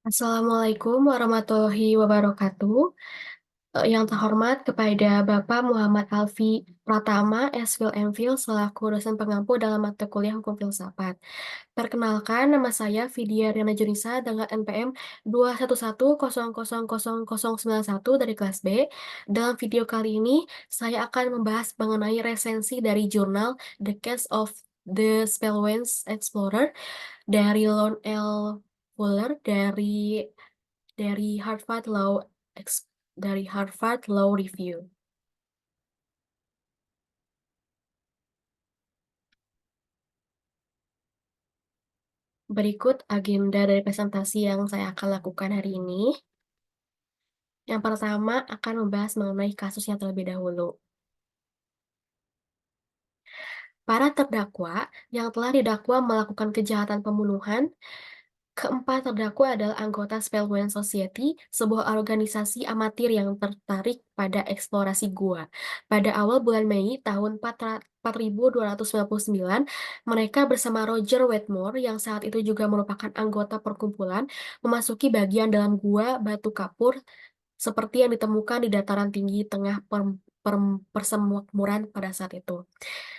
Assalamualaikum warahmatullahi wabarakatuh. Yang terhormat kepada Bapak Muhammad Alfi Pratama, S.Phil M.Phil, selaku dosen pengampu dalam mata kuliah Hukum Filsafat. Perkenalkan, nama saya Vidya Riana Junisa dengan NPM 211000091 dari kelas B. Dalam video kali ini, saya akan membahas mengenai resensi dari jurnal The Case of the Spellwings Explorer dari Lon L. Fuller dari Harvard Law Ex- dari Harvard Law Review. Berikut agenda dari presentasi yang saya akan lakukan hari ini. Yang pertama akan membahas mengenai kasusnya terlebih dahulu. Para terdakwa yang telah didakwa melakukan kejahatan pembunuhan. Keempat terdakwa adalah anggota Spellman Society, sebuah organisasi amatir yang tertarik pada eksplorasi gua. Pada awal bulan Mei tahun 4299, mereka bersama Roger Wetmore, yang saat itu juga merupakan anggota perkumpulan, memasuki bagian dalam gua batu kapur seperti yang ditemukan di dataran tinggi tengah persemakmuran pada saat itu.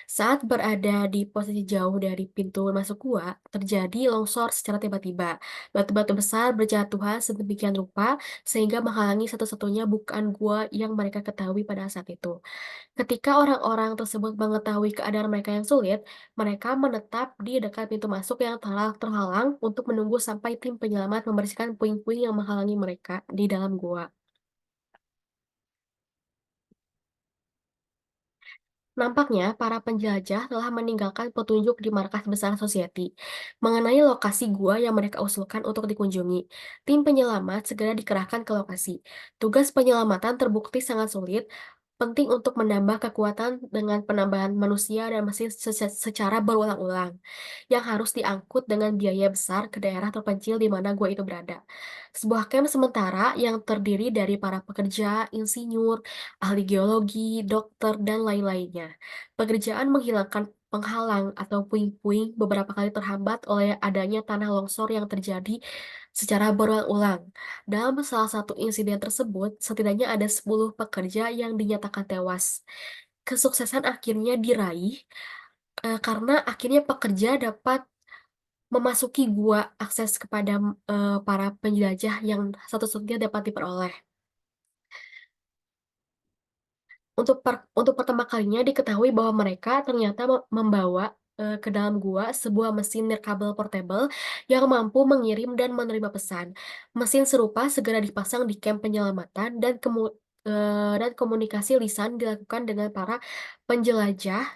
Saat berada di posisi jauh dari pintu masuk gua, terjadi longsor secara tiba-tiba. Batu-batu besar berjatuhan sedemikian rupa sehingga menghalangi satu-satunya bukaan gua yang mereka ketahui pada saat itu. Ketika orang-orang tersebut mengetahui keadaan mereka yang sulit, mereka menetap di dekat pintu masuk yang telah terhalang untuk menunggu sampai tim penyelamat membersihkan puing-puing yang menghalangi mereka di dalam gua. Nampaknya para penjelajah telah meninggalkan petunjuk di markas besar Society mengenai lokasi gua yang mereka usulkan untuk dikunjungi. Tim penyelamat segera dikerahkan ke lokasi. Tugas penyelamatan terbukti sangat sulit, penting untuk menambah kekuatan dengan penambahan manusia dan mesin secara berulang-ulang, yang harus diangkut dengan biaya besar ke daerah terpencil di mana gua itu berada. Sebuah camp sementara yang terdiri dari para pekerja, insinyur, ahli geologi, dokter, dan lain-lainnya. Pekerjaan menghilangkan penghalang atau puing-puing beberapa kali terhambat oleh adanya tanah longsor yang terjadi secara berulang-ulang. Dalam salah satu insiden tersebut, setidaknya ada 10 pekerja yang dinyatakan tewas. Kesuksesan akhirnya diraih karena akhirnya pekerja dapat memasuki gua akses kepada para penjelajah yang satu-satunya dapat diperoleh. Untuk pertama kalinya diketahui bahwa mereka ternyata membawa ke dalam gua sebuah mesin nirkabel portable yang mampu mengirim dan menerima pesan. Mesin serupa segera dipasang di kamp penyelamatan dan komunikasi lisan dilakukan dengan para penjelajah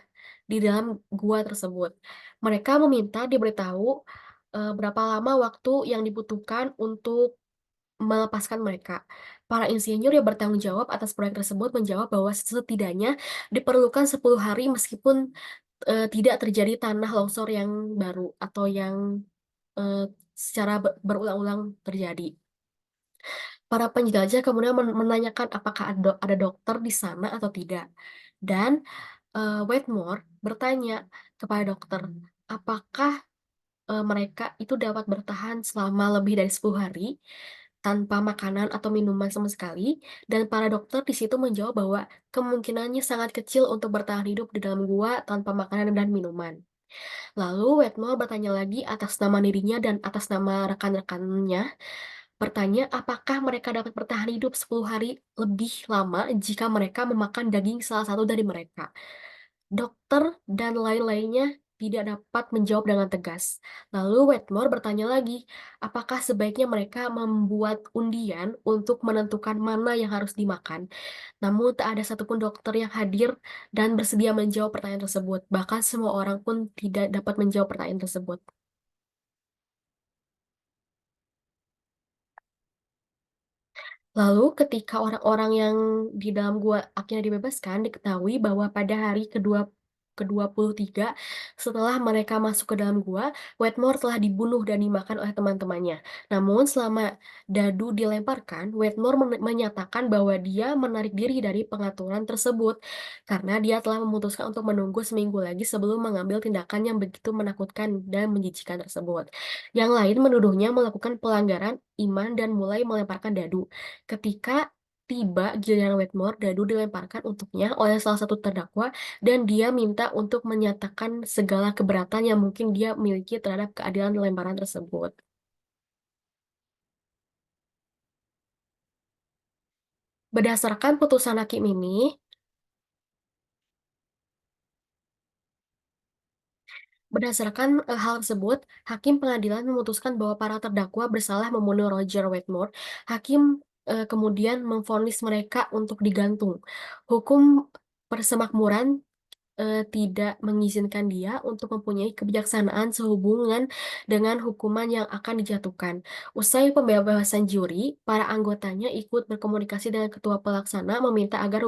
di dalam gua tersebut. Mereka meminta diberitahu berapa lama waktu yang dibutuhkan untuk melepaskan mereka. Para insinyur yang bertanggung jawab atas proyek tersebut menjawab bahwa setidaknya diperlukan 10 hari meskipun tidak terjadi tanah longsor yang baru atau yang eh, secara berulang-ulang terjadi. Para penjelajah kemudian menanyakan apakah ada dokter di sana atau tidak. Dan Wetmore bertanya kepada dokter, apakah mereka itu dapat bertahan selama lebih dari 10 hari tanpa makanan atau minuman sama sekali, dan para dokter di situ menjawab bahwa kemungkinannya sangat kecil untuk bertahan hidup di dalam gua tanpa makanan dan minuman. Lalu Wetmore bertanya lagi atas nama dirinya dan atas nama rekan-rekannya, bertanya apakah mereka dapat bertahan hidup 10 hari lebih lama jika mereka memakan daging salah satu dari mereka. Dokter dan lain-lainnya tidak dapat menjawab dengan tegas. Lalu Wetmore bertanya lagi, apakah sebaiknya mereka membuat undian untuk menentukan mana yang harus dimakan. Namun tak ada satupun dokter yang hadir dan bersedia menjawab pertanyaan tersebut. Bahkan semua orang pun tidak dapat menjawab pertanyaan tersebut. Lalu ketika orang-orang yang di dalam gua akhirnya dibebaskan, diketahui bahwa pada hari kedua ke-23, setelah mereka masuk ke dalam gua, Wedmore telah dibunuh dan dimakan oleh teman-temannya. Namun selama Dadu dilemparkan, Wedmore menyatakan bahwa dia menarik diri dari pengaturan tersebut karena dia telah memutuskan untuk menunggu seminggu lagi sebelum mengambil tindakan yang begitu menakutkan dan menjijikan tersebut. Yang lain menuduhnya melakukan pelanggaran iman dan mulai melemparkan Dadu. Ketika tiba giliran Wedmore, Dadu dilemparkan untuknya oleh salah satu terdakwa dan dia minta untuk menyatakan segala keberatan yang mungkin dia miliki terhadap keadilan lemparan tersebut. Berdasarkan putusan hakim ini, hal tersebut, hakim pengadilan memutuskan bahwa para terdakwa bersalah membunuh Roger Wedmore. Hakim kemudian memvonis mereka untuk digantung. Hukum persemakmuran tidak mengizinkan dia untuk mempunyai kebijaksanaan sehubungan dengan hukuman yang akan dijatuhkan. Usai pembebasan juri, para anggotanya ikut berkomunikasi dengan ketua pelaksana meminta agar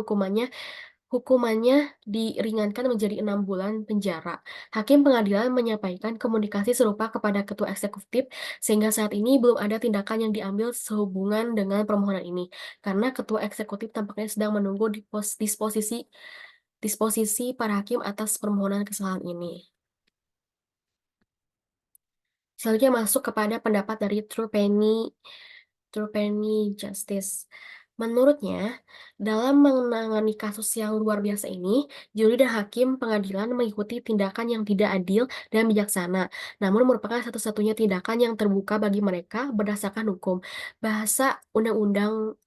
hukumannya diringankan menjadi 6 bulan penjara. Hakim pengadilan menyampaikan komunikasi serupa kepada ketua eksekutif sehingga saat ini belum ada tindakan yang diambil sehubungan dengan permohonan ini. Karena ketua eksekutif tampaknya sedang menunggu disposisi para hakim atas permohonan kesalahan ini. Selanjutnya masuk kepada pendapat dari True Penny Justice. Menurutnya, dalam menangani kasus yang luar biasa ini, juri dan hakim pengadilan mengikuti tindakan yang tidak adil dan bijaksana, namun merupakan satu-satunya tindakan yang terbuka bagi mereka berdasarkan hukum. Bahasa undang-undang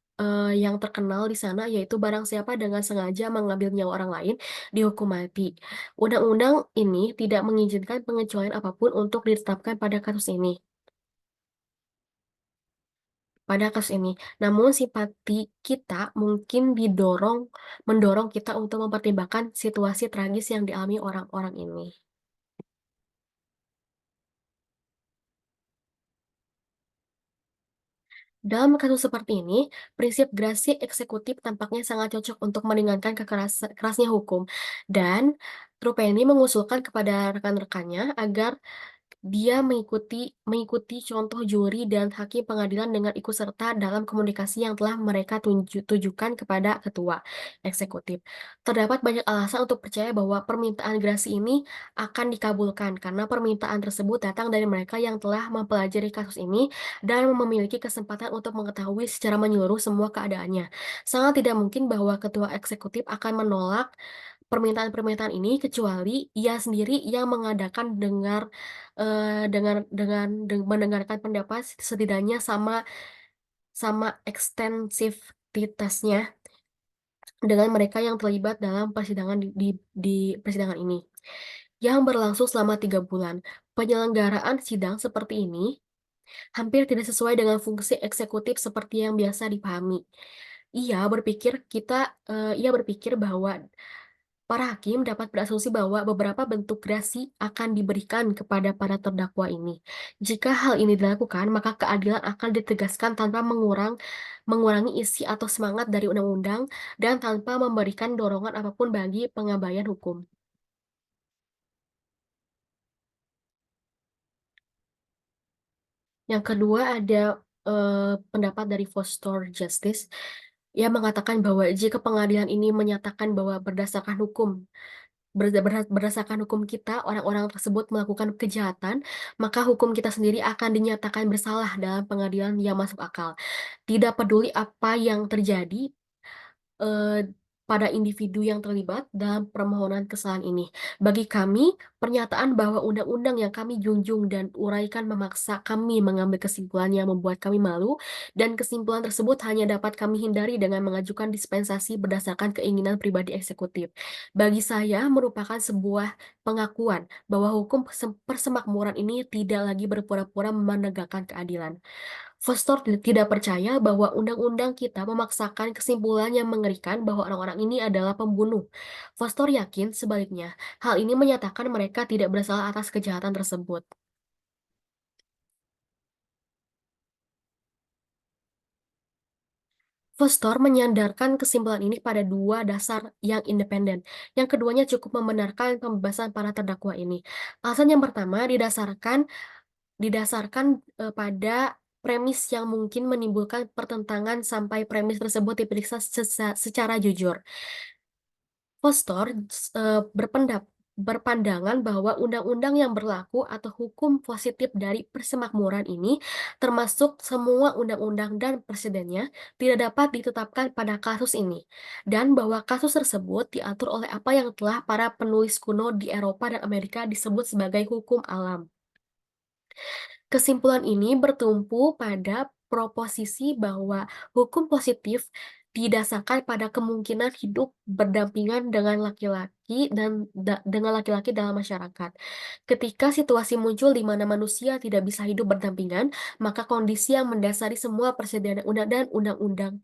yang terkenal di sana yaitu barang siapa dengan sengaja mengambil nyawa orang lain dihukum mati. Undang-undang ini tidak mengizinkan pengecualian apapun untuk ditetapkan pada kasus ini. Namun simpati kita mungkin mendorong kita untuk mempertimbangkan situasi tragis yang dialami orang-orang ini. Dalam kasus seperti ini, prinsip grasi eksekutif tampaknya sangat cocok untuk meringankan kerasnya hukum. Dan Trupeni mengusulkan kepada rekan-rekannya agar dia mengikuti contoh juri dan hakim pengadilan dengan ikut serta dalam komunikasi yang telah mereka tujukan kepada ketua eksekutif. Terdapat banyak alasan untuk percaya bahwa permintaan gerasi ini akan dikabulkan karena permintaan tersebut datang dari mereka yang telah mempelajari kasus ini dan memiliki kesempatan untuk mengetahui secara menyeluruh semua keadaannya. Sangat tidak mungkin bahwa ketua eksekutif akan menolak permintaan-permintaan ini kecuali ia sendiri yang mengadakan mendengarkan pendapat setidaknya sama sama ekstensivitasnya dengan mereka yang terlibat dalam persidangan di persidangan ini, yang berlangsung selama 3 bulan. Penyelenggaraan sidang seperti ini hampir tidak sesuai dengan fungsi eksekutif seperti yang biasa dipahami. Ia berpikir bahwa para hakim dapat berasumsi bahwa beberapa bentuk grasi akan diberikan kepada para terdakwa ini. Jika hal ini dilakukan, maka keadilan akan ditegaskan tanpa mengurangi isi atau semangat dari undang-undang dan tanpa memberikan dorongan apapun bagi pengabaian hukum. Yang kedua ada pendapat dari Foster Justice. Ia mengatakan bahwa jika pengadilan ini menyatakan bahwa berdasarkan hukum kita, orang-orang tersebut melakukan kejahatan, maka hukum kita sendiri akan dinyatakan bersalah dalam pengadilan yang masuk akal. Tidak peduli apa yang terjadi, eh, pada individu yang terlibat dalam permohonan kesalahan ini. Bagi kami, pernyataan bahwa undang-undang yang kami junjung dan uraikan memaksa kami mengambil kesimpulan yang membuat kami malu, dan kesimpulan tersebut hanya dapat kami hindari dengan mengajukan dispensasi berdasarkan keinginan pribadi eksekutif. Bagi saya, merupakan sebuah pengakuan bahwa hukum persemakmuran ini tidak lagi berpura-pura menegakkan keadilan. Foster tidak percaya bahwa undang-undang kita memaksakan kesimpulan yang mengerikan bahwa orang-orang ini adalah pembunuh. Foster yakin sebaliknya, hal ini menyatakan mereka tidak bersalah atas kejahatan tersebut. Foster menyandarkan kesimpulan ini pada dua dasar yang independen. Yang keduanya cukup membenarkan pembebasan para terdakwa ini. Alasan yang pertama didasarkan pada premis yang mungkin menimbulkan pertentangan sampai premis tersebut diperiksa secara jujur. Foster berpandangan bahwa undang-undang yang berlaku atau hukum positif dari persemakmuran ini, termasuk semua undang-undang dan presidennya, tidak dapat ditetapkan pada kasus ini, dan bahwa kasus tersebut diatur oleh apa yang telah para penulis kuno di Eropa dan Amerika disebut sebagai hukum alam. Kesimpulan ini bertumpu pada proposisi bahwa hukum positif didasarkan pada kemungkinan hidup berdampingan dengan laki-laki dalam masyarakat. Ketika situasi muncul di mana manusia tidak bisa hidup berdampingan, maka kondisi yang mendasari semua persediaan undang-undang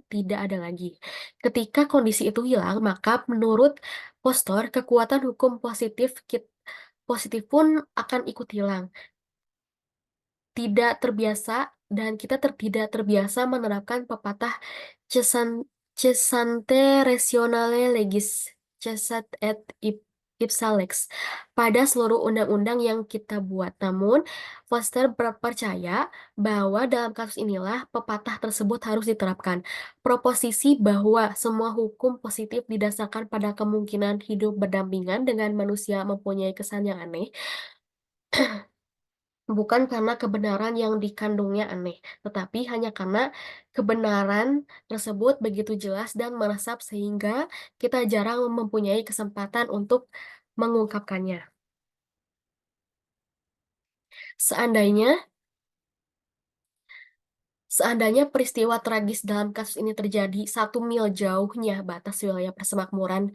tidak ada lagi. Ketika kondisi itu hilang, maka menurut Postor, kekuatan hukum positif pun akan ikut hilang. Tidak terbiasa menerapkan pepatah cessante rationale legis, cessat et ipsa lex pada seluruh undang-undang yang kita buat. Namun, Foster percaya bahwa dalam kasus inilah pepatah tersebut harus diterapkan. Proposisi bahwa semua hukum positif didasarkan pada kemungkinan hidup berdampingan dengan manusia mempunyai kesan yang aneh, bukan karena kebenaran yang dikandungnya aneh, tetapi hanya karena kebenaran tersebut begitu jelas dan meresap sehingga kita jarang mempunyai kesempatan untuk mengungkapkannya. Seandainya Seandainya peristiwa tragis dalam kasus ini terjadi 1 mil jauhnya batas wilayah persemakmuran,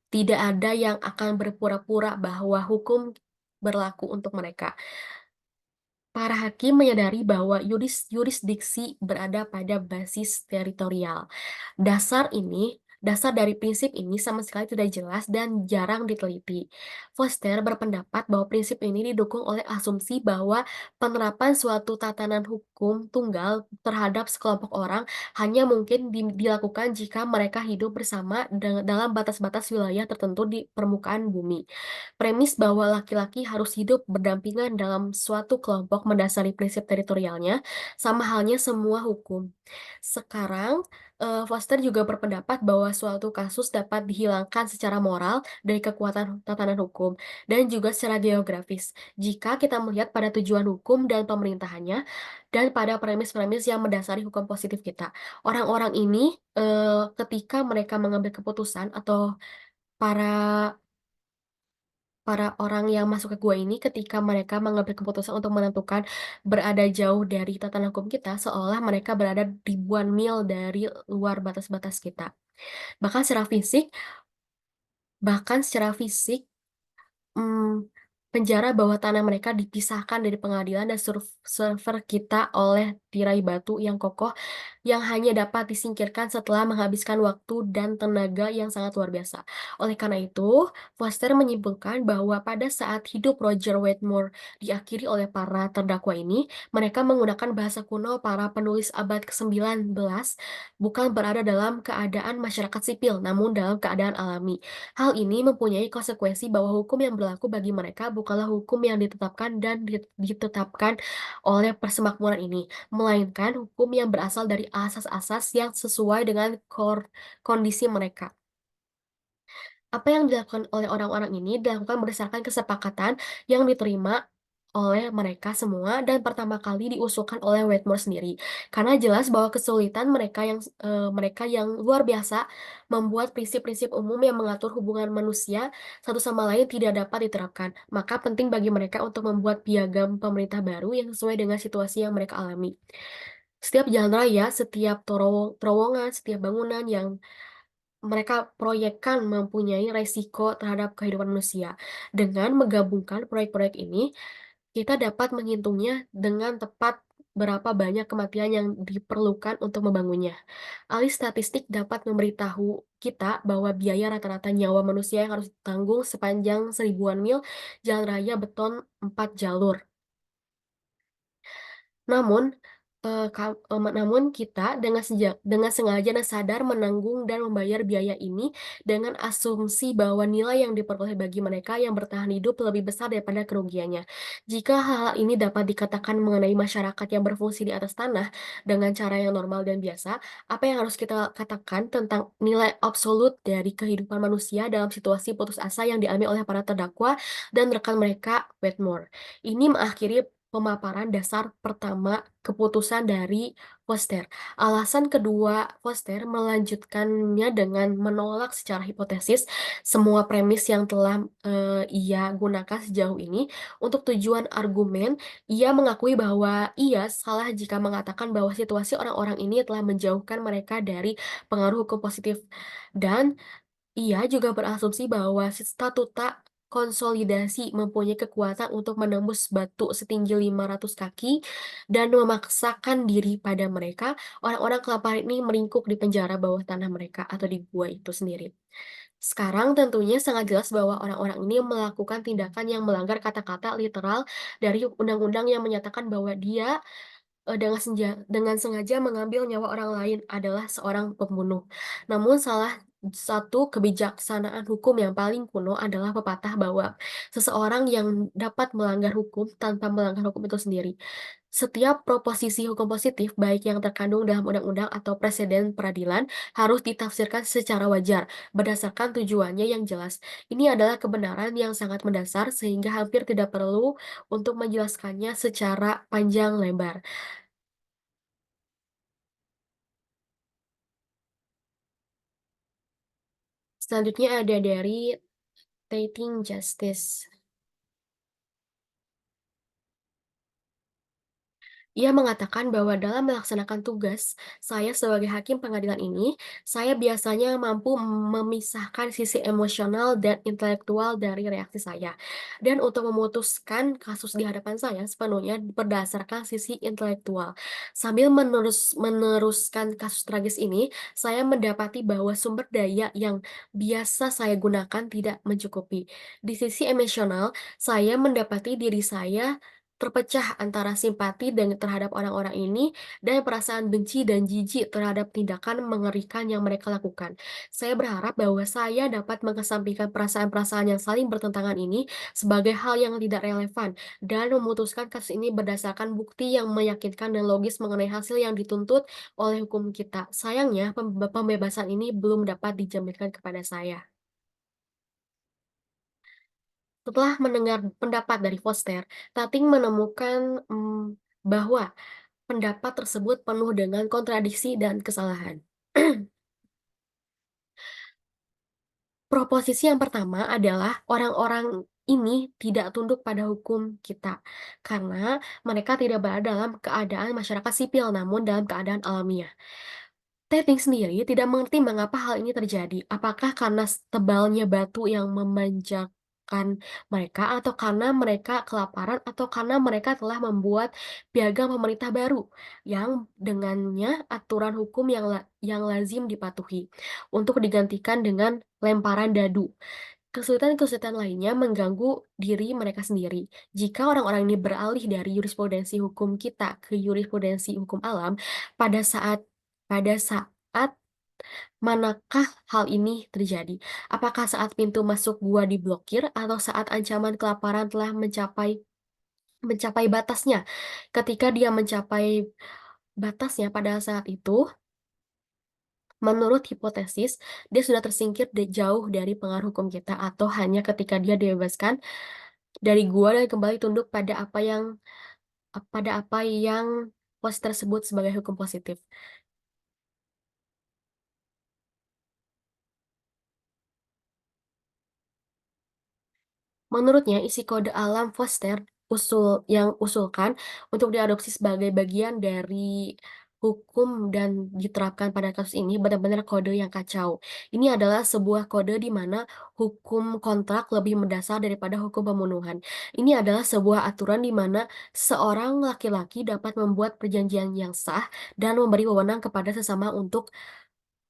tidak ada yang akan berpura-pura bahwa hukum berlaku untuk mereka. Para hakim menyadari bahwa yurisdiksi berada pada basis teritorial. Dasar dari prinsip ini sama sekali tidak jelas dan jarang diteliti. Foster berpendapat bahwa prinsip ini didukung oleh asumsi bahwa penerapan suatu tatanan hukum tunggal terhadap sekelompok orang hanya mungkin dilakukan jika mereka hidup bersama dalam batas-batas wilayah tertentu di permukaan bumi. Premis bahwa laki-laki harus hidup berdampingan dalam suatu kelompok mendasari prinsip teritorialnya, sama halnya semua hukum. Sekarang, Foster juga berpendapat bahwa suatu kasus dapat dihilangkan secara moral dari kekuatan tatanan hukum, dan juga secara geografis, jika kita melihat pada tujuan hukum dan pemerintahannya, dan pada premis-premis yang mendasari hukum positif kita. Orang-orang ini, ketika mereka mengambil keputusan atau para para orang yang masuk ke gua ini ketika mereka mengambil keputusan untuk menentukan berada jauh dari tatanan hukum kita, seolah mereka berada ribuan mil dari luar batas-batas kita. Bahkan secara fisik bahkan secara fisik penjara bawah tanah mereka dipisahkan dari pengadilan dan server kita oleh tirai batu yang kokoh yang hanya dapat disingkirkan setelah menghabiskan waktu dan tenaga yang sangat luar biasa. Oleh karena itu, Foster menyimpulkan bahwa pada saat hidup Roger Wetmore diakhiri oleh para terdakwa ini, mereka menggunakan bahasa kuno para penulis abad ke-19, bukan berada dalam keadaan masyarakat sipil, namun dalam keadaan alami. Hal ini mempunyai konsekuensi bahwa hukum yang berlaku bagi mereka bukanlah hukum yang ditetapkan oleh persemakmuran ini, melainkan hukum yang berasal dari asas-asas yang sesuai dengan kondisi mereka. Apa yang dilakukan oleh orang-orang ini dilakukan berdasarkan kesepakatan yang diterima oleh mereka semua dan pertama kali diusulkan oleh Wetmore sendiri. Karena jelas bahwa kesulitan mereka yang luar biasa membuat prinsip-prinsip umum yang mengatur hubungan manusia satu sama lain tidak dapat diterapkan. Maka penting bagi mereka untuk membuat piagam pemerintah baru yang sesuai dengan situasi yang mereka alami. Setiap jalan raya, setiap terowongan, setiap bangunan yang mereka proyekkan mempunyai resiko terhadap kehidupan manusia. Dengan menggabungkan proyek-proyek ini, kita dapat menghitungnya dengan tepat berapa banyak kematian yang diperlukan untuk membangunnya. Alih statistik dapat memberitahu kita bahwa biaya rata-rata nyawa manusia yang harus ditanggung sepanjang 1.000-an mil jalan raya beton 4 jalur. Namun, Namun kita dengan sengaja dan sadar menanggung dan membayar biaya ini dengan asumsi bahwa nilai yang diperoleh bagi mereka yang bertahan hidup lebih besar daripada kerugiannya. Jika hal-hal ini dapat dikatakan mengenai masyarakat yang berfungsi di atas tanah dengan cara yang normal dan biasa, apa yang harus kita katakan tentang nilai absolut dari kehidupan manusia dalam situasi putus asa yang dialami oleh para terdakwa dan rekan mereka Wetmore? Ini mengakhiri pemaparan dasar pertama keputusan dari Foster. Alasan kedua Foster melanjutkannya dengan menolak secara hipotesis semua premis yang telah ia gunakan sejauh ini. Untuk tujuan argumen, ia mengakui bahwa ia salah jika mengatakan bahwa situasi orang-orang ini telah menjauhkan mereka dari pengaruh hukum positif dan ia juga berasumsi bahwa statuta konsolidasi mempunyai kekuatan untuk menembus batu setinggi 500 kaki dan memaksakan diri pada mereka. Orang-orang kelaparan ini meringkuk di penjara bawah tanah mereka atau di gua itu sendiri. Sekarang tentunya sangat jelas bahwa orang-orang ini melakukan tindakan yang melanggar kata-kata literal dari undang-undang yang menyatakan bahwa dia dengan sengaja mengambil nyawa orang lain adalah seorang pembunuh. Namun salah satu kebijaksanaan hukum yang paling kuno adalah pepatah bahwa seseorang yang dapat melanggar hukum tanpa melanggar hukum itu sendiri. Setiap proposisi hukum positif, baik yang terkandung dalam undang-undang atau presiden peradilan, harus ditafsirkan secara wajar, berdasarkan tujuannya yang jelas. Ini adalah kebenaran yang sangat mendasar sehingga hampir tidak perlu untuk menjelaskannya secara panjang lebar. Selanjutnya ada dari Tating Justice. Ia mengatakan bahwa dalam melaksanakan tugas saya sebagai hakim pengadilan ini, saya biasanya mampu memisahkan sisi emosional dan intelektual dari reaksi saya. Dan untuk memutuskan kasus di hadapan saya sepenuhnya berdasarkan sisi intelektual. Sambil meneruskan kasus tragis ini, saya mendapati bahwa sumber daya yang biasa saya gunakan tidak mencukupi. Di sisi emosional, saya mendapati diri saya terpecah antara simpati terhadap orang-orang ini dan perasaan benci dan jijik terhadap tindakan mengerikan yang mereka lakukan. Saya berharap bahwa saya dapat mengesampingkan perasaan-perasaan yang saling bertentangan ini sebagai hal yang tidak relevan dan memutuskan kasus ini berdasarkan bukti yang meyakinkan dan logis mengenai hasil yang dituntut oleh hukum kita. Sayangnya, pembebasan ini belum dapat dijaminkan kepada saya. Setelah mendengar pendapat dari Foster, Tating menemukan bahwa pendapat tersebut penuh dengan kontradiksi dan kesalahan. Proposisi yang pertama adalah orang-orang ini tidak tunduk pada hukum kita karena mereka tidak berada dalam keadaan masyarakat sipil namun dalam keadaan alamiah. Tething sendiri tidak mengerti mengapa hal ini terjadi. Apakah karena tebalnya batu yang memanjakan mereka, atau karena mereka kelaparan, atau karena mereka telah membuat piagam pemerintah baru yang dengannya aturan hukum yang lazim dipatuhi untuk digantikan dengan lemparan dadu. Kesulitan-kesulitan lainnya mengganggu diri mereka sendiri. Jika orang-orang ini beralih dari jurisprudensi hukum kita ke jurisprudensi hukum alam, pada saat pada saat manakah hal ini terjadi? Apakah saat pintu masuk gua diblokir atau saat ancaman kelaparan telah mencapai mencapai batasnya? Ketika dia mencapai batasnya pada saat itu, menurut hipotesis, dia sudah tersingkir jauh dari pengaruh hukum kita atau hanya ketika dia dibebaskan dari gua dan kembali tunduk pada apa yang tersebut sebagai hukum positif. Menurutnya, isi kode alam Foster yang usulkan untuk diadopsi sebagai bagian dari hukum dan diterapkan pada kasus ini benar-benar kode yang kacau. Ini adalah sebuah kode di mana hukum kontrak lebih mendasar daripada hukum pembunuhan. Ini adalah sebuah aturan di mana seorang laki-laki dapat membuat perjanjian yang sah dan memberi wewenang kepada sesama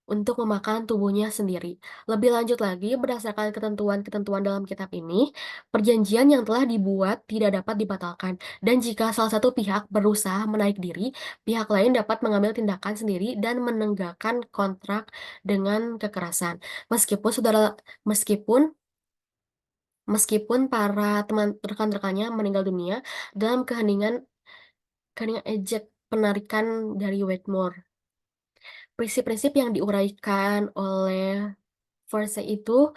untuk memakan tubuhnya sendiri. Lebih lanjut lagi, berdasarkan ketentuan-ketentuan dalam kitab ini, perjanjian yang telah dibuat tidak dapat dibatalkan, dan jika salah satu pihak berusaha menaik diri, pihak lain dapat mengambil tindakan sendiri dan menegakkan kontrak dengan kekerasan. Meskipun saudara meskipun meskipun para teman rekan-rekannya meninggal dunia dalam keheningan ejek penarikan dari Wetmore. Prinsip-prinsip yang diuraikan oleh Forsyth itu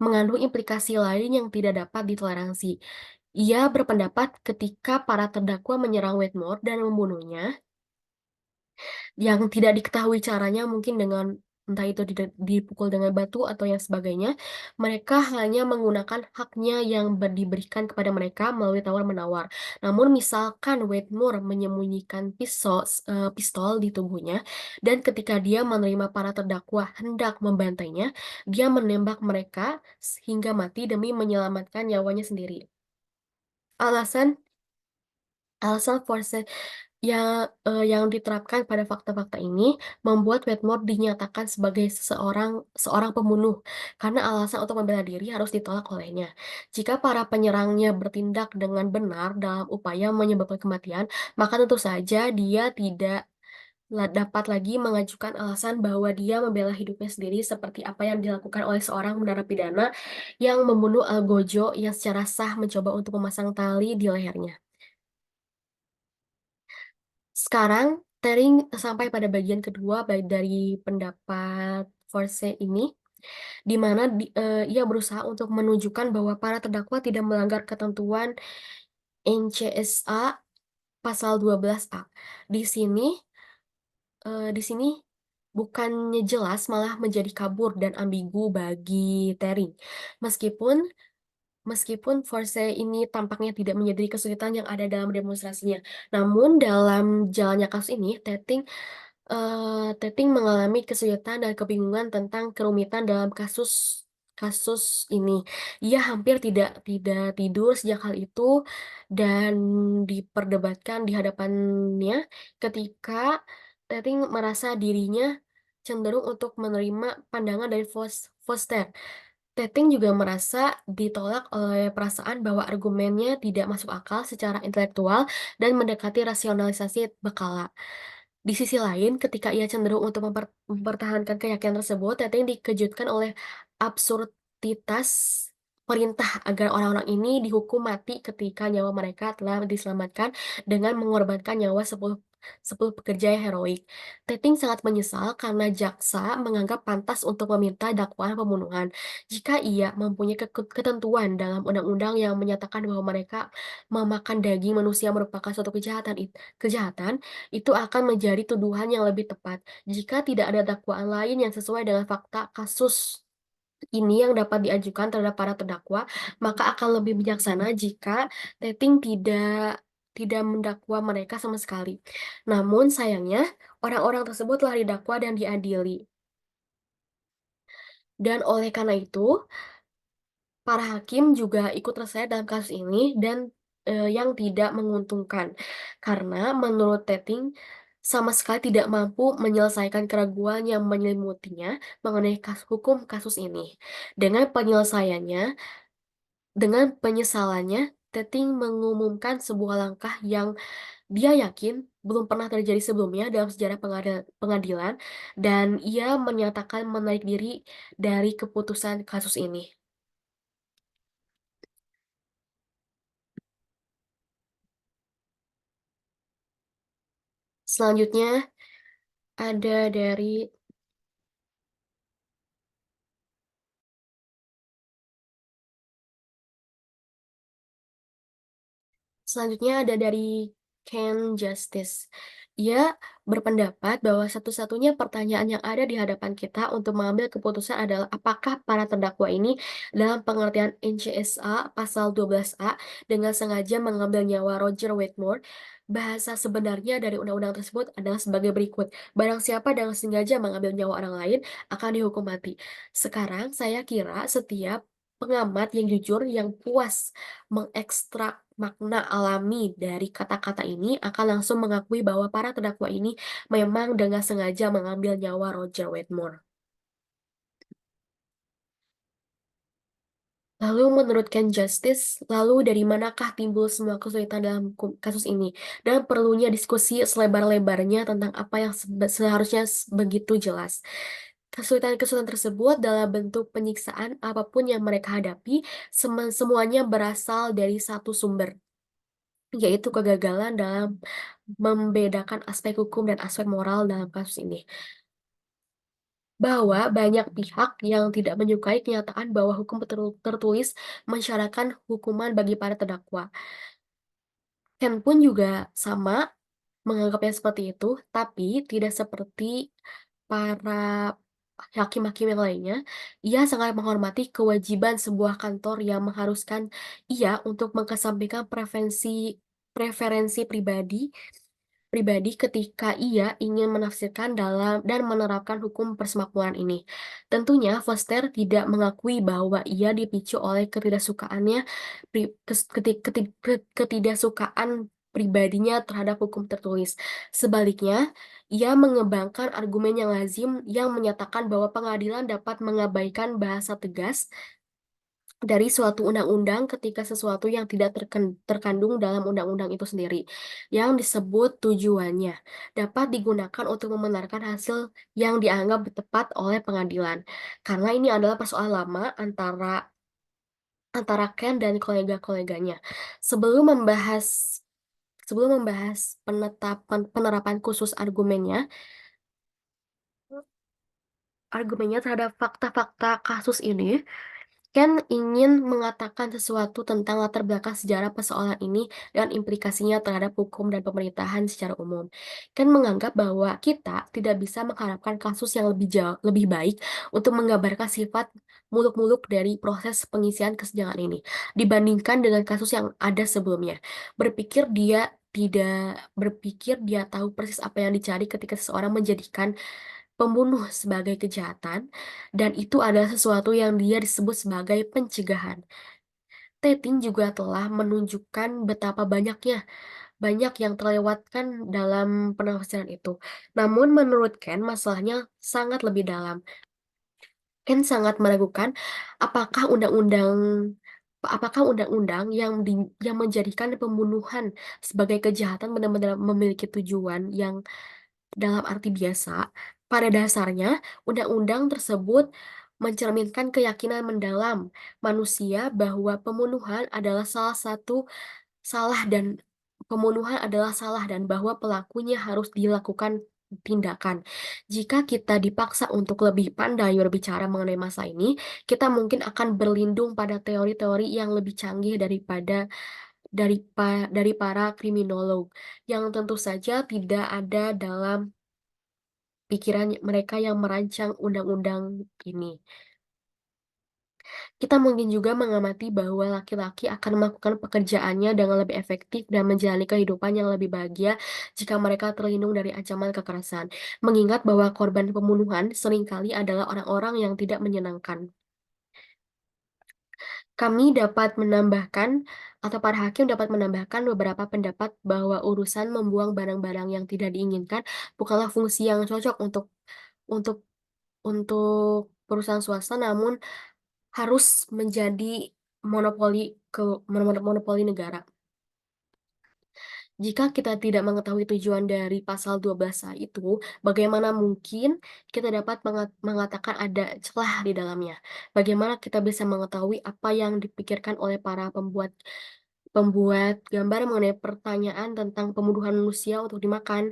mengandung implikasi lain yang tidak dapat ditoleransi. Ia berpendapat ketika para terdakwa menyerang Wetmore dan membunuhnya, yang tidak diketahui caranya mungkin dengan entah itu dipukul dengan batu atau yang sebagainya, mereka hanya menggunakan haknya yang diberikan kepada mereka melalui tawar-menawar. Namun misalkan Wedmore menyembunyikan pistol di tubuhnya, dan ketika dia menerima para terdakwa hendak membantainya, dia menembak mereka hingga mati demi menyelamatkan nyawanya sendiri. Alasan alasan force yang diterapkan pada fakta-fakta ini membuat Wedmore dinyatakan sebagai seorang pembunuh karena alasan untuk membela diri harus ditolak olehnya. Jika para penyerangnya bertindak dengan benar dalam upaya menyebabkan kematian, maka tentu saja dia tidak dapat lagi mengajukan alasan bahwa dia membela hidupnya sendiri seperti apa yang dilakukan oleh seorang narapidana yang membunuh Algojo yang secara sah mencoba untuk memasang tali di lehernya. Sekarang, Tering sampai pada bagian kedua baik dari pendapat Forse ini, di mana ia berusaha untuk menunjukkan bahwa para terdakwa tidak melanggar ketentuan NCSA pasal 12A. Di sini, di sini bukannya jelas malah menjadi kabur dan ambigu bagi Tering. Meskipun Meskipun Forse ini tampaknya tidak menyadari kesulitan yang ada dalam demonstrasinya. Namun dalam jalannya kasus ini, Teting mengalami kesulitan dan kebingungan tentang kerumitan dalam kasus kasus ini. Ia hampir tidak tidak tidur sejak hal itu dan diperdebatkan di hadapannya ketika Teting merasa dirinya cenderung untuk menerima pandangan dari Foster. Teting juga merasa ditolak oleh perasaan bahwa argumennya tidak masuk akal secara intelektual dan mendekati rasionalisasi berkala. Di sisi lain, ketika ia cenderung untuk mempertahankan keyakinan tersebut, Teteh dikejutkan oleh absurditas perintah agar orang-orang ini dihukum mati ketika nyawa mereka telah diselamatkan dengan mengorbankan nyawa 10 pekerja yang heroik. Teting sangat menyesal karena jaksa menganggap pantas untuk meminta dakwaan pembunuhan. Jika ia mempunyai ketentuan dalam undang-undang yang menyatakan bahwa mereka memakan daging manusia merupakan suatu kejahatan, itu akan menjadi tuduhan yang lebih tepat. Jika tidak ada dakwaan lain yang sesuai dengan fakta kasus ini yang dapat diajukan terhadap para terdakwa, maka akan lebih bijaksana jika Teting tidak mendakwa mereka sama sekali. Namun sayangnya, orang-orang tersebut telah didakwa dan diadili. Dan oleh karena itu, para hakim juga ikut terseret dalam kasus ini dan yang tidak menguntungkan. Karena menurut Teting sama sekali tidak mampu menyelesaikan keraguan yang menyelimutinya mengenai hukum kasus ini. Dengan penyelesaiannya, dengan penyesalannya, Teting mengumumkan sebuah langkah yang dia yakin belum pernah terjadi sebelumnya dalam sejarah pengadilan, dan ia menyatakan menarik diri dari keputusan kasus ini. Selanjutnya ada dari Selanjutnya ada dari Ken Justice. Ia berpendapat bahwa satu-satunya pertanyaan yang ada di hadapan kita untuk mengambil keputusan adalah apakah para terdakwa ini dalam pengertian NCSA pasal 12A dengan sengaja mengambil nyawa Roger Whitmore. Bahasa sebenarnya dari undang-undang tersebut adalah sebagai berikut. Barang siapa dengan sengaja mengambil nyawa orang lain akan dihukum mati. Sekarang saya kira setiap pengamat yang jujur, yang puas mengekstrak makna alami dari kata-kata ini akan langsung mengakui bahwa para terdakwa ini memang dengan sengaja mengambil nyawa Roger Whitmore. Lalu menurut Ken Justice, lalu dari manakah timbul semua kesulitan dalam kasus ini? Dan perlunya diskusi selebar-lebarnya tentang apa yang seharusnya begitu jelas. Kesulitan-kesulitan tersebut dalam bentuk penyiksaan apapun yang mereka hadapi, semuanya berasal dari satu sumber, yaitu kegagalan dalam membedakan aspek hukum dan aspek moral dalam kasus ini. Bahwa banyak pihak yang tidak menyukai kenyataan bahwa hukum tertulis mensyaratkan hukuman bagi para terdakwa. Ken pun juga sama menganggapnya seperti itu, tapi tidak seperti para hakim-hakim yang lainnya. Ia sangat menghormati kewajiban sebuah kantor yang mengharuskan ia untuk mengesampingkan preferensi pribadi pribadi ketika ia ingin menafsirkan dalam dan menerapkan hukum persemakmuran ini. Tentunya, Foster tidak mengakui bahwa ia dipicu oleh ketidaksukaan pribadinya terhadap hukum tertulis. Sebaliknya, ia mengembangkan argumen yang lazim yang menyatakan bahwa pengadilan dapat mengabaikan bahasa tegas dari suatu undang-undang ketika sesuatu yang tidak terkandung dalam undang-undang itu sendiri, yang disebut tujuannya, dapat digunakan untuk membenarkan hasil yang dianggap tepat oleh pengadilan. Karena ini adalah persoalan lama antara antara Ken dan kolega-koleganya. Sebelum membahas sebelum membahas penerapan khusus argumennya terhadap fakta-fakta kasus ini, Ken ingin mengatakan sesuatu tentang latar belakang sejarah persoalan ini dan implikasinya terhadap hukum dan pemerintahan secara umum. Ken menganggap bahwa kita tidak bisa mengharapkan kasus yang lebih baik untuk menggambarkan sifat muluk-muluk dari proses pengisian kesenjangan ini dibandingkan dengan kasus yang ada sebelumnya. Berpikir dia tahu persis apa yang dicari ketika seseorang menjadikan pembunuh sebagai kejahatan, dan itu adalah sesuatu yang dia disebut sebagai pencegahan. Tetin juga telah menunjukkan betapa banyak yang terlewatkan dalam penafsiran itu. Namun menurut Ken, masalahnya sangat lebih dalam. Ken sangat meragukan apakah undang-undang apakah undang-undang yang menjadikan pembunuhan sebagai kejahatan benar-benar memiliki tujuan yang dalam arti biasa. Pada dasarnya, undang-undang tersebut mencerminkan keyakinan mendalam manusia bahwa salah dan pembunuhan adalah salah dan bahwa pelakunya harus dilakukan tindakan. Jika kita dipaksa untuk lebih pandai berbicara mengenai masa ini, kita mungkin akan berlindung pada teori-teori yang lebih canggih dari para kriminolog, yang tentu saja tidak ada dalam pikiran mereka yang merancang undang-undang ini. Kita mungkin juga mengamati bahwa laki-laki akan melakukan pekerjaannya dengan lebih efektif dan menjalani kehidupan yang lebih bahagia jika mereka terlindung dari ancaman kekerasan. Mengingat bahwa korban pembunuhan seringkali adalah orang-orang yang tidak menyenangkan. Kami dapat menambahkan, atau para hakim dapat menambahkan beberapa pendapat bahwa urusan membuang barang-barang yang tidak diinginkan bukanlah fungsi yang cocok untuk untuk perusahaan swasta, namun harus menjadi monopoli monopoli negara. Jika kita tidak mengetahui tujuan dari pasal 12A itu, bagaimana mungkin kita dapat mengatakan ada celah di dalamnya? Bagaimana kita bisa mengetahui apa yang dipikirkan oleh para pembuat pembuat gambar mengenai pertanyaan tentang pembunuhan manusia untuk dimakan?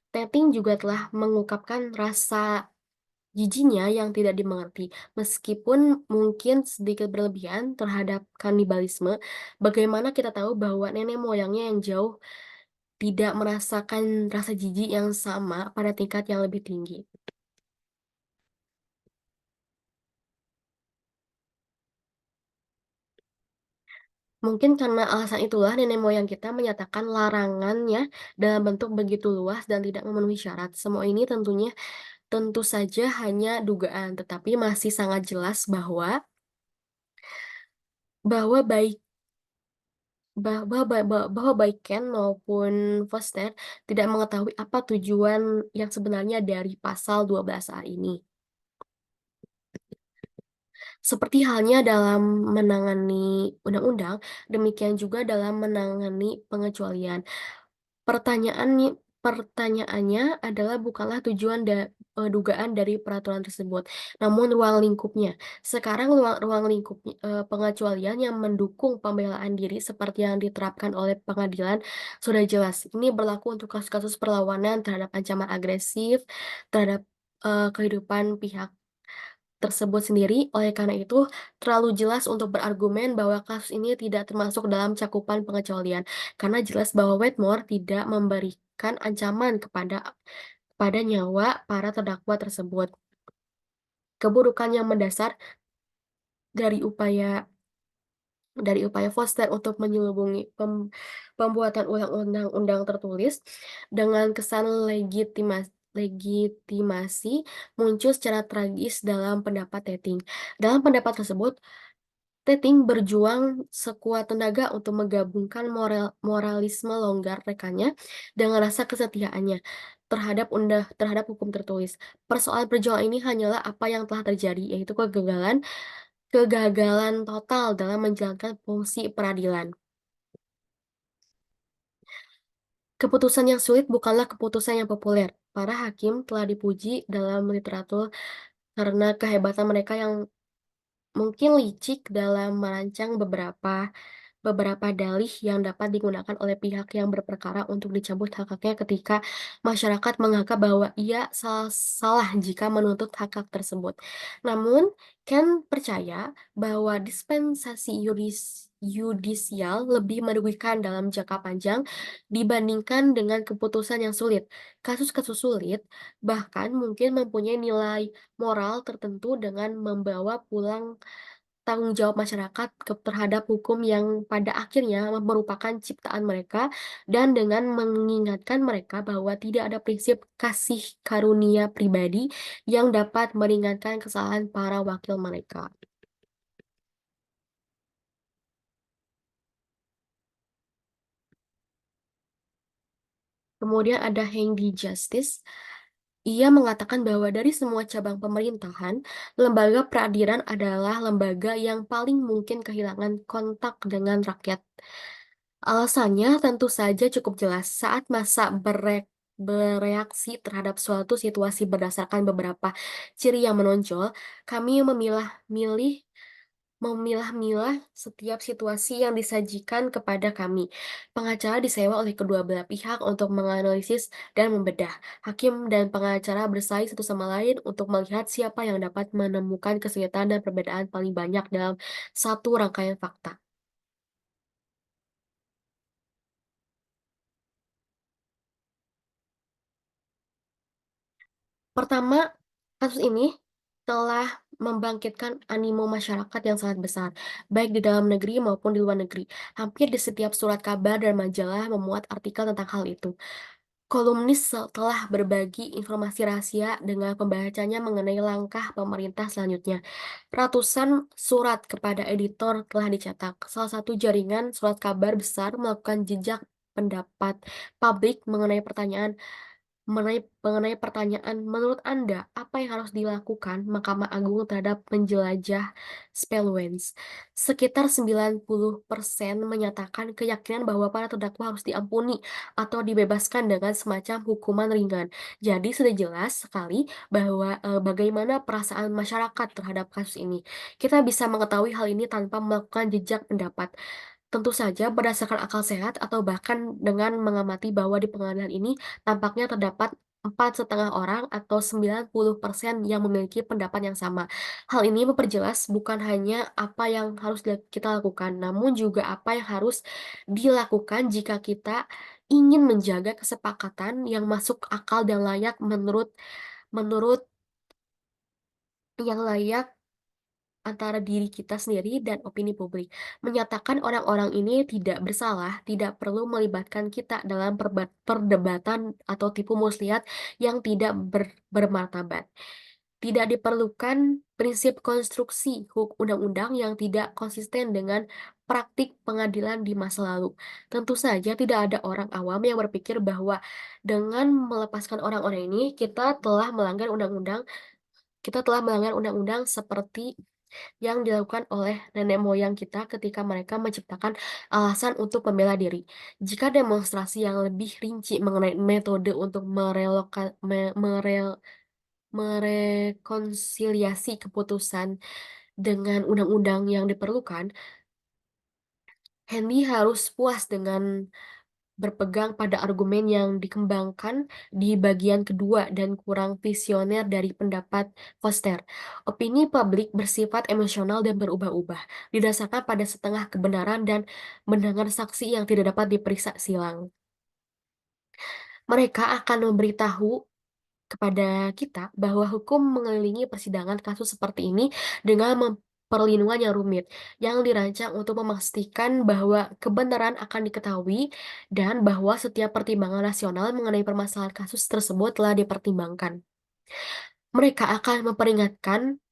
Teting juga telah mengungkapkan rasa jijinya yang tidak dimengerti, meskipun mungkin sedikit berlebihan terhadap kanibalisme. Bagaimana kita tahu bahwa nenek moyangnya yang jauh tidak merasakan rasa jijik yang sama pada tingkat yang lebih tinggi? Mungkin karena alasan itulah nenek moyang kita menyatakan larangannya dalam bentuk begitu luas dan tidak memenuhi syarat. Semua ini tentu saja hanya dugaan, tetapi masih sangat jelas bahwa baik bahwa baik Ken maupun Foster tidak mengetahui apa tujuan yang sebenarnya dari pasal 12A ini. Seperti halnya dalam menangani undang-undang, demikian juga dalam menangani pengecualian. Pertanyaannya adalah bukanlah dugaan dari peraturan tersebut, namun ruang lingkupnya. Sekarang ruang lingkup, pengecualian yang mendukung pembelaan diri seperti yang diterapkan oleh pengadilan sudah jelas. Ini berlaku untuk kasus-kasus perlawanan terhadap ancaman agresif, terhadap, kehidupan pihak tersebut sendiri. Oleh karena itu, terlalu jelas untuk berargumen bahwa kasus ini tidak termasuk dalam cakupan pengecualian, karena jelas bahwa Wetmore tidak memberikan ancaman kepada nyawa para terdakwa tersebut. Keburukan yang mendasar dari upaya dari upaya Foster untuk menyelubungi pembuatan undang-undang tertulis dengan kesan legitimasi muncul secara tragis dalam pendapat Teting. Dalam pendapat tersebut, Teting berjuang sekuat tenaga untuk menggabungkan moralisme longgar rekannya dengan rasa kesetiaannya terhadap hukum tertulis. Persoalan perjuangan ini hanyalah apa yang telah terjadi, yaitu kegagalan total dalam menjalankan fungsi peradilan. Keputusan yang sulit bukanlah keputusan yang populer. Para hakim telah dipuji dalam literatur karena kehebatan mereka yang mungkin licik dalam merancang beberapa dalih yang dapat digunakan oleh pihak yang berperkara untuk dicabut hak-haknya ketika masyarakat menganggap bahwa ia salah jika menuntut hak-hak tersebut. Namun, Ken percaya bahwa dispensasi yudisial lebih merugikan dalam jangka panjang dibandingkan dengan keputusan yang sulit. Kasus-kasus sulit bahkan mungkin mempunyai nilai moral tertentu dengan membawa pulang tanggung jawab masyarakat terhadap hukum yang pada akhirnya merupakan ciptaan mereka dan dengan mengingatkan mereka bahwa tidak ada prinsip kasih karunia pribadi yang dapat meringankan kesalahan para wakil mereka. Kemudian ada Hendy Justice. Ia mengatakan bahwa dari semua cabang pemerintahan, lembaga peradilan adalah lembaga yang paling mungkin kehilangan kontak dengan rakyat. Alasannya tentu saja cukup jelas. Saat masa bereaksi terhadap suatu situasi berdasarkan beberapa ciri yang menonjol, kami memilah-milah setiap situasi yang disajikan kepada kami. Pengacara disewa oleh kedua belah pihak untuk menganalisis dan membedah. Hakim dan pengacara bersaing satu sama lain untuk melihat siapa yang dapat menemukan kesulitan dan perbedaan paling banyak dalam satu rangkaian fakta. Pertama, kasus ini telah membangkitkan animo masyarakat yang sangat besar, baik di dalam negeri maupun di luar negeri. Hampir di setiap surat kabar dan majalah memuat artikel tentang hal itu. Kolumnis telah berbagi informasi rahasia dengan pembacanya mengenai langkah pemerintah selanjutnya. Ratusan surat kepada editor telah dicetak. Salah satu jaringan surat kabar besar melakukan jejak pendapat publik mengenai pertanyaan, menurut Anda, apa yang harus dilakukan Mahkamah Agung terhadap penjelajah spellwenz? Sekitar 90% menyatakan keyakinan bahwa para terdakwa harus diampuni atau dibebaskan dengan semacam hukuman ringan. Jadi sudah jelas sekali bahwa bagaimana perasaan masyarakat terhadap kasus ini. Kita bisa mengetahui hal ini tanpa melakukan jejak pendapat. Tentu saja berdasarkan akal sehat atau bahkan dengan mengamati bahwa di pengadilan ini tampaknya terdapat 4,5 orang atau 90% yang memiliki pendapat yang sama. Hal ini memperjelas bukan hanya apa yang harus kita lakukan, namun juga apa yang harus dilakukan jika kita ingin menjaga kesepakatan yang masuk akal dan layak menurut menurut yang layak antara diri kita sendiri dan opini publik. Menyatakan orang-orang ini tidak bersalah tidak perlu melibatkan kita dalam perdebatan atau tipu muslihat yang tidak bermartabat. Tidak diperlukan prinsip konstruksi undang-undang yang tidak konsisten dengan praktik pengadilan di masa lalu. Tentu saja tidak ada orang awam yang berpikir bahwa dengan melepaskan orang-orang ini kita telah melanggar undang-undang seperti yang dilakukan oleh nenek moyang kita ketika mereka menciptakan alasan untuk membela diri. Jika demonstrasi yang lebih rinci mengenai metode untuk merekonsiliasi keputusan dengan undang-undang yang diperlukan, Hendy harus puas dengan berpegang pada argumen yang dikembangkan di bagian kedua dan kurang visioner dari pendapat Foster. Opini publik bersifat emosional dan berubah-ubah, didasarkan pada setengah kebenaran dan mendengar saksi yang tidak dapat diperiksa silang. Mereka akan memberitahu kepada kita bahwa hukum mengelilingi persidangan kasus seperti ini dengan perlindungan yang rumit, yang dirancang untuk memastikan bahwa kebenaran akan diketahui dan bahwa setiap pertimbangan rasional mengenai permasalahan kasus tersebut telah dipertimbangkan. Mereka akan memperingatkan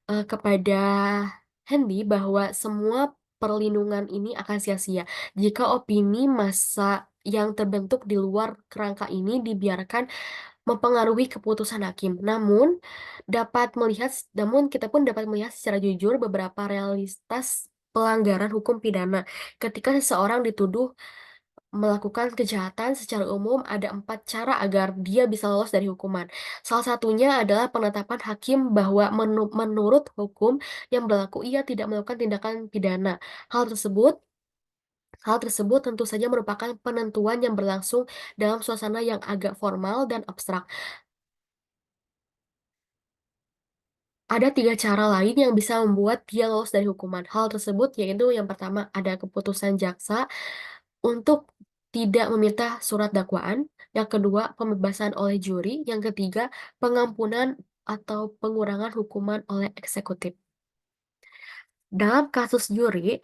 kepada Hendy bahwa semua perlindungan ini akan sia-sia jika opini massa yang terbentuk di luar kerangka ini dibiarkan mempengaruhi keputusan hakim. Namun kita pun dapat melihat secara jujur beberapa realitas pelanggaran hukum pidana. Ketika seseorang dituduh melakukan kejahatan, secara umum ada 4 cara agar dia bisa lolos dari hukuman. Salah satunya adalah penetapan hakim bahwa menurut hukum yang berlaku ia tidak melakukan tindakan pidana. Hal tersebut Hal tersebut tentu saja merupakan penentuan yang berlangsung dalam suasana yang agak formal dan abstrak. Ada 3 cara lain yang bisa membuat dia lolos dari hukuman. Hal tersebut yaitu yang pertama ada keputusan jaksa untuk tidak meminta surat dakwaan, yang kedua pembebasan oleh juri, yang ketiga pengampunan atau pengurangan hukuman oleh eksekutif. Dalam kasus juri,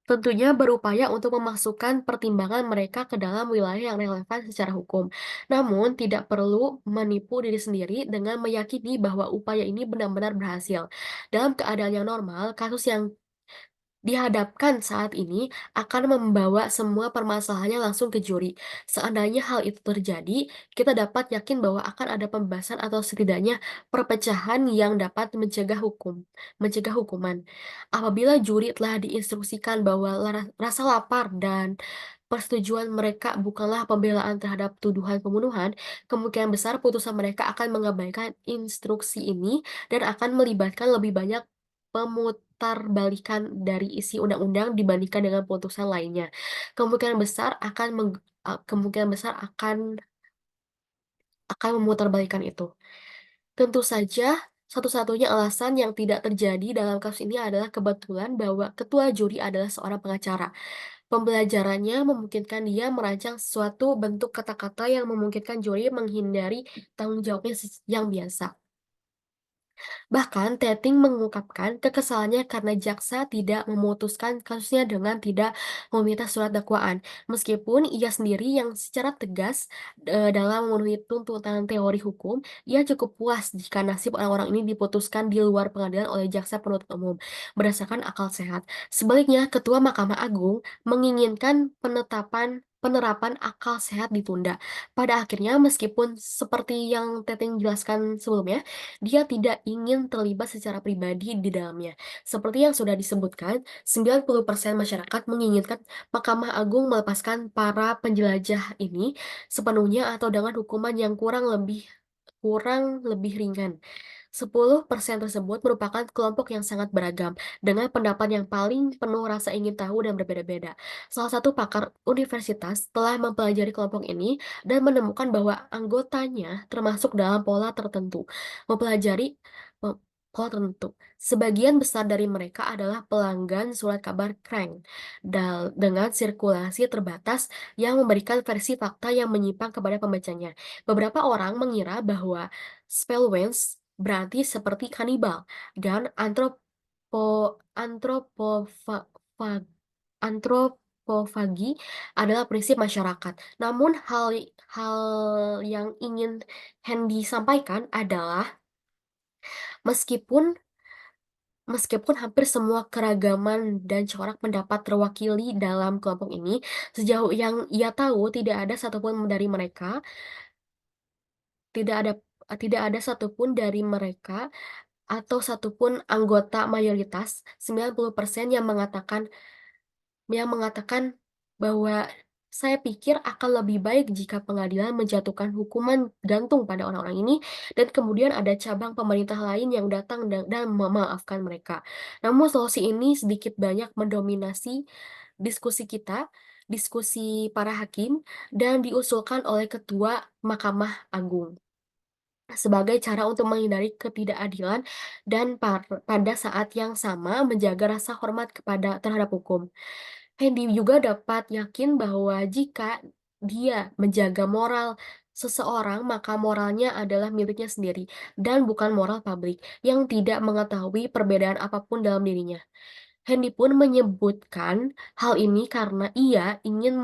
tentunya berupaya untuk memasukkan pertimbangan mereka ke dalam wilayah yang relevan secara hukum. Namun, tidak perlu menipu diri sendiri dengan meyakini bahwa upaya ini benar-benar berhasil. Dalam keadaan yang normal, kasus yang dihadapkan saat ini akan membawa semua permasalahannya langsung ke juri. Seandainya hal itu terjadi, kita dapat yakin bahwa akan ada pembebasan atau setidaknya perpecahan yang dapat mencegah hukuman. Apabila juri telah diinstruksikan bahwa rasa lapar dan persetujuan mereka bukanlah pembelaan terhadap tuduhan pembunuhan, kemungkinan besar putusan mereka akan mengabaikan instruksi ini dan akan melibatkan lebih banyak pemutarbalikan dari isi undang-undang dibandingkan dengan putusan lainnya. Kemungkinan besar akan meng- kemungkinan besar akan memutarbalikkan itu. Tentu saja, satu-satunya alasan yang tidak terjadi dalam kasus ini adalah kebetulan bahwa ketua juri adalah seorang pengacara. Pembelajarannya memungkinkan dia merancang suatu bentuk kata-kata yang memungkinkan juri menghindari tanggung jawabnya yang biasa. Bahkan, Teting mengungkapkan kekesalannya karena jaksa tidak memutuskan kasusnya dengan tidak meminta surat dakwaan, meskipun ia sendiri yang secara tegas dalam memenuhi tuntutan teori hukum, ia cukup puas jika nasib orang-orang ini diputuskan di luar pengadilan oleh jaksa penuntut umum berdasarkan akal sehat. Sebaliknya, Ketua Mahkamah Agung menginginkan penerapan akal sehat ditunda. Pada akhirnya, meskipun seperti yang Teting jelaskan sebelumnya, dia tidak ingin terlibat secara pribadi di dalamnya. Seperti yang sudah disebutkan, 90% masyarakat menginginkan Mahkamah Agung melepaskan para penjelajah ini sepenuhnya atau dengan hukuman yang kurang lebih ringan. 10% tersebut merupakan kelompok yang sangat beragam, dengan pendapat yang paling penuh rasa ingin tahu dan berbeda-beda. Salah satu pakar universitas telah mempelajari kelompok ini dan menemukan bahwa anggotanya termasuk dalam mempelajari pe- pola tertentu. Sebagian besar dari mereka adalah pelanggan surat kabar Crank dengan sirkulasi terbatas yang memberikan versi fakta yang menyimpang kepada pembacanya. Beberapa orang mengira bahwa Spellwench berarti seperti kanibal, dan antropofa- antropofagi adalah prinsip masyarakat. Namun hal yang ingin Hendy sampaikan adalah meskipun meskipun hampir semua keragaman dan corak pendapat terwakili dalam kelompok ini, sejauh yang ia tahu tidak ada satupun dari mereka atau satupun anggota mayoritas 90% yang mengatakan bahwa saya pikir akan lebih baik jika pengadilan menjatuhkan hukuman gantung pada orang-orang ini dan kemudian ada cabang pemerintah lain yang datang dan memaafkan mereka. Namun solusi ini sedikit banyak mendominasi diskusi kita, diskusi para hakim, dan diusulkan oleh Ketua Mahkamah Agung sebagai cara untuk menghindari ketidakadilan dan pada saat yang sama menjaga rasa hormat terhadap hukum. Hendy juga dapat yakin bahwa jika dia menjaga moral seseorang, maka moralnya adalah miliknya sendiri dan bukan moral publik yang tidak mengetahui perbedaan apapun dalam dirinya. Hendy pun menyebutkan hal ini karena ia ingin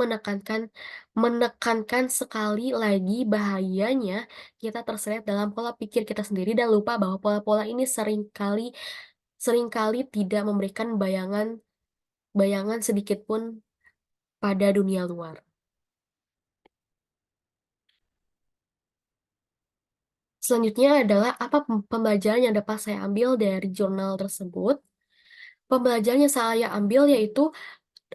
menekankan sekali lagi bahayanya kita terseret dalam pola pikir kita sendiri dan lupa bahwa pola-pola ini seringkali tidak memberikan bayangan bayangan sedikit pun pada dunia luar. Selanjutnya adalah apa pembelajaran yang dapat saya ambil dari jurnal tersebut. Pembelajaran yang saya ambil yaitu,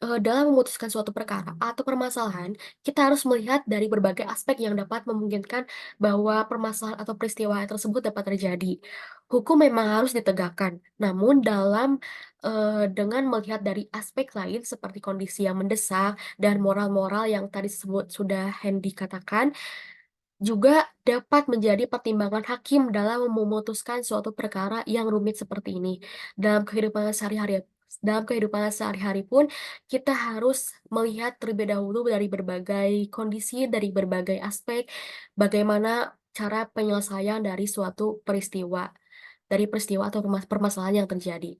dalam memutuskan suatu perkara atau permasalahan, kita harus melihat dari berbagai aspek yang dapat memungkinkan bahwa permasalahan atau peristiwa tersebut dapat terjadi. Hukum memang harus ditegakkan, namun dengan melihat dari aspek lain seperti kondisi yang mendesak dan moral-moral yang tadi sudah Hendy katakan, juga dapat menjadi pertimbangan hakim dalam memutuskan suatu perkara yang rumit seperti ini. Dalam kehidupan sehari-hari pun, kita harus melihat terlebih dahulu dari berbagai kondisi, dari berbagai aspek, bagaimana cara penyelesaian dari peristiwa atau permasalahan yang terjadi.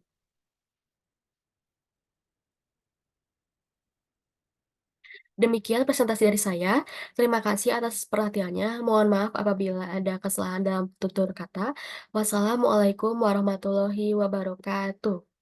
Demikian presentasi dari saya. Terima kasih atas perhatiannya. Mohon maaf apabila ada kesalahan dalam tutur kata. Wassalamualaikum warahmatullahi wabarakatuh.